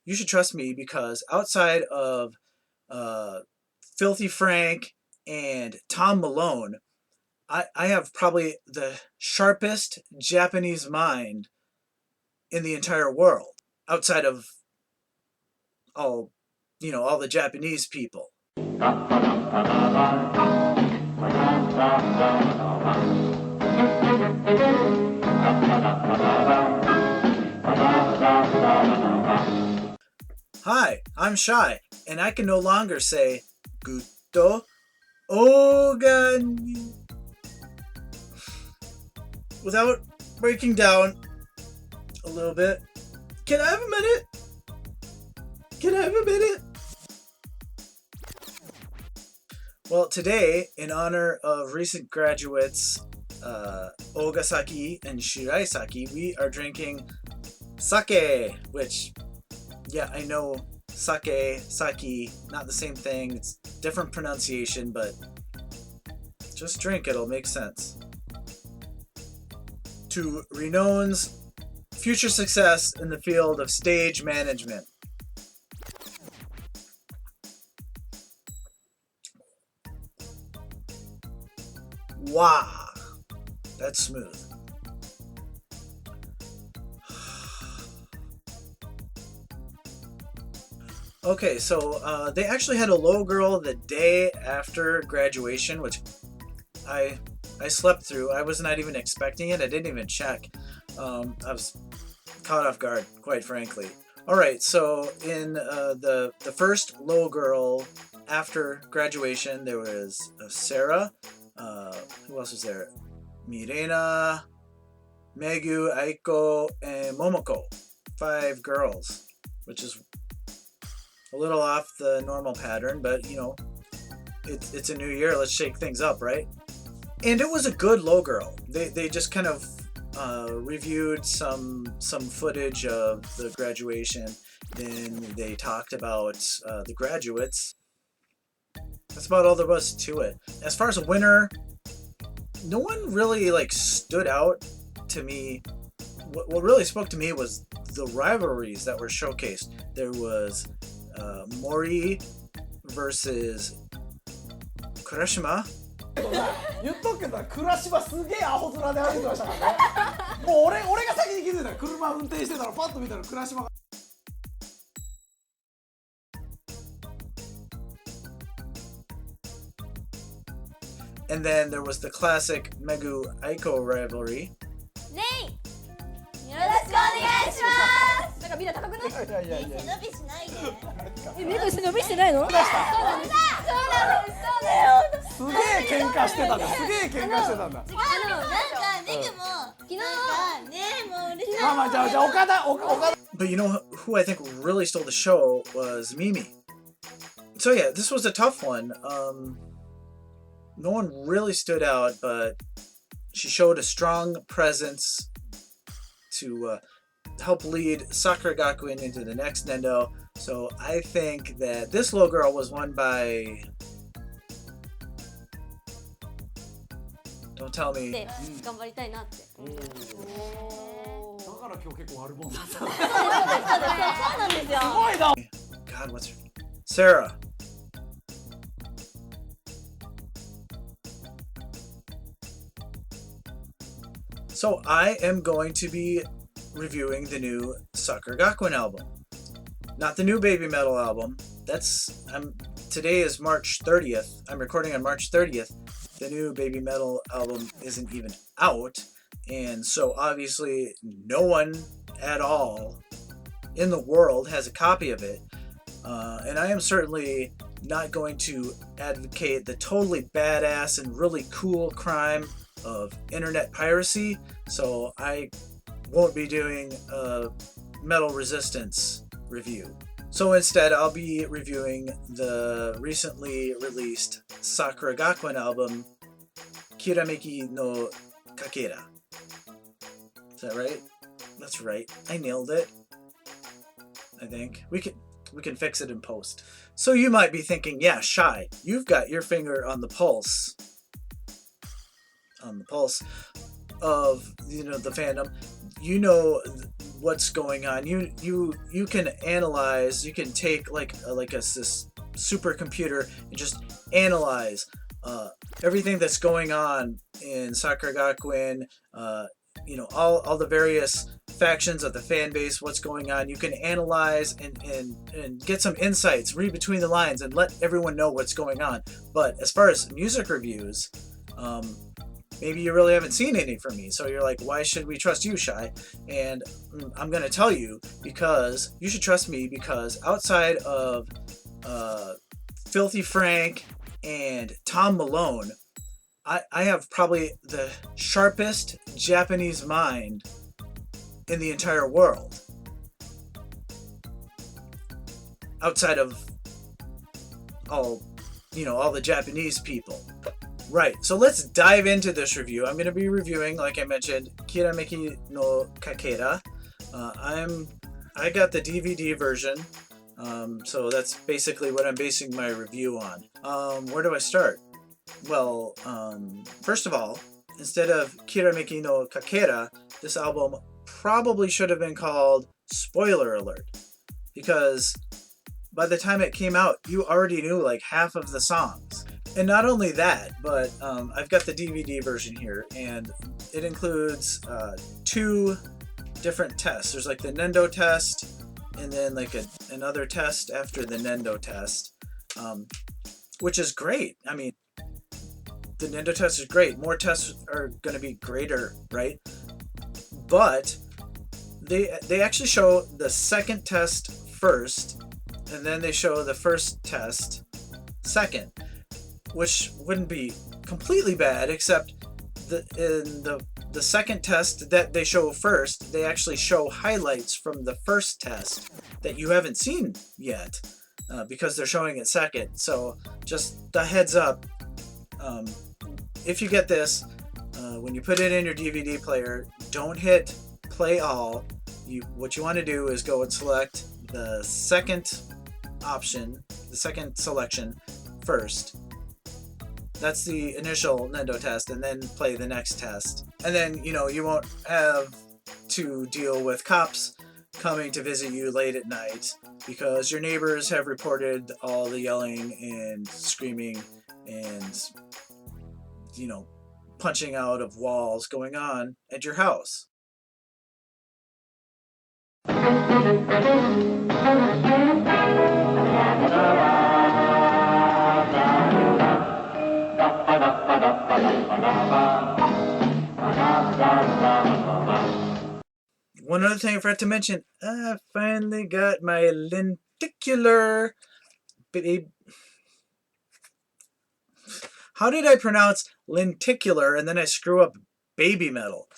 you should trust me because outside of uh, Filthy Frank and Tom Malone, I have probably the sharpest Japanese mind in the entire world outside of all, all the Japanese people. Hi, I'm Shy, and I can no longer say Gutto Ogani without breaking down a little bit. Can I have a minute? Can I have a minute? Well, today, in honor of recent graduates Ogasaki and Shiraisaki, we are drinking sake, which, yeah, I know sake, not the same thing. It's different pronunciation, but just drink it, it'll make sense. To Renown's future success in the field of stage management. Wow, that's smooth. Okay, so they actually had a low girl the day after graduation, which I slept through. I was not even expecting it. I didn't even check. I was caught off guard, quite frankly. All right, so in the first low girl after graduation, there was Sarah. Who else was there? Mirena, Megu, Aiko, and Momoko. 5 girls, which is a little off the normal pattern, but it's a new year. Let's shake things up, right? And it was a good low girl. They just kind of reviewed some footage of the graduation. Then they talked about the graduates. That's about all there was to it. As far as a winner, no one really stood out to me. What really spoke to me was the rivalries that were showcased. There was Mori versus Kurashima. 言っとくけど、倉島すげえアホ面で歩いてましたからね。もう俺が先に気づいた。車運転してたらパッと見たら倉島が。And then there was the classic Megu Aiko rivalry. ねい、よろしくお願いします。なんかみんな高くない？いやいやいや。背伸びしないで。みんな背伸びしてないの？そうなんです。そうだよ。すげえ喧嘩してたんだ。すげえ喧嘩してたんだ。なんかネグも昨日ねもう嬉しい。まあじゃあ岡田。But you know who I think really stole the show was Mimi. So yeah, this was a tough one. No one really stood out, but she showed a strong presence to help lead Sakura Gakuen into the next Nendo. So I think that this little girl was won by... Don't tell me. 頑張りたいなって。だから今日結構悪者だった。そうなんですよ。すごいな。God, what's her... Sarah. So I am going to be reviewing the new Sakura Gakuen album. Not the new Baby Metal album. Today is March 30th. I'm recording on March 30th. The new Baby Metal album isn't even out. And so obviously no one at all in the world has a copy of it. And I am certainly not going to advocate the totally badass and really cool crime of internet piracy, so I won't be doing a metal resistance review. So instead, I'll be reviewing the recently released Sakura Gakuen album, Kirameki no Kakera. Is that right? That's right. I nailed it. I think we can fix it in post. So you might be thinking, yeah, Shy, you've got your finger on the pulse of the fandom. You know what's going on. You can analyze. You can take this supercomputer and just analyze everything that's going on in Sakura Gakuen. All the various factions of the fan base, what's going on. You can analyze and get some insights, read between the lines, and let everyone know what's going on. But as far as music reviews, maybe you really haven't seen any from me, so you're like, why should we trust you, Shy? And I'm going to tell you, because you should trust me, because outside of Filthy Frank and Tom Malone, I have probably the sharpest Japanese mind in the entire world. Outside of all the Japanese people. Right, so let's dive into this review. I'm going to be reviewing, like I mentioned, Kirameki no Kakera. I got the DVD version, so that's basically what I'm basing my review on. Where do I start? Well, first of all, instead of Kirameki no Kakera, this album probably should have been called Spoiler Alert, because by the time it came out, you already knew like half of the songs. And not only that, but I've got the DVD version here, and it includes 2 different tests. There's like the Nendo test, and then like another test after the Nendo test, which is great. I mean, the Nendo test is great. More tests are going to be greater, right? But they actually show the second test first, and then they show the first test second, which wouldn't be completely bad, except in the second test that they show first, they actually show highlights from the first test that you haven't seen yet, because they're showing it second. So just a heads up, if you get this, when you put it in your DVD player, don't hit play all. What you want to do is go and select the second option, the second selection first. That's the initial Nendo test, and then play the next test. And then, you won't have to deal with cops coming to visit you late at night, because your neighbors have reported all the yelling and screaming and, punching out of walls going on at your house. One other thing I forgot to mention, I finally got my lenticular How did I pronounce lenticular and then I screw up baby metal?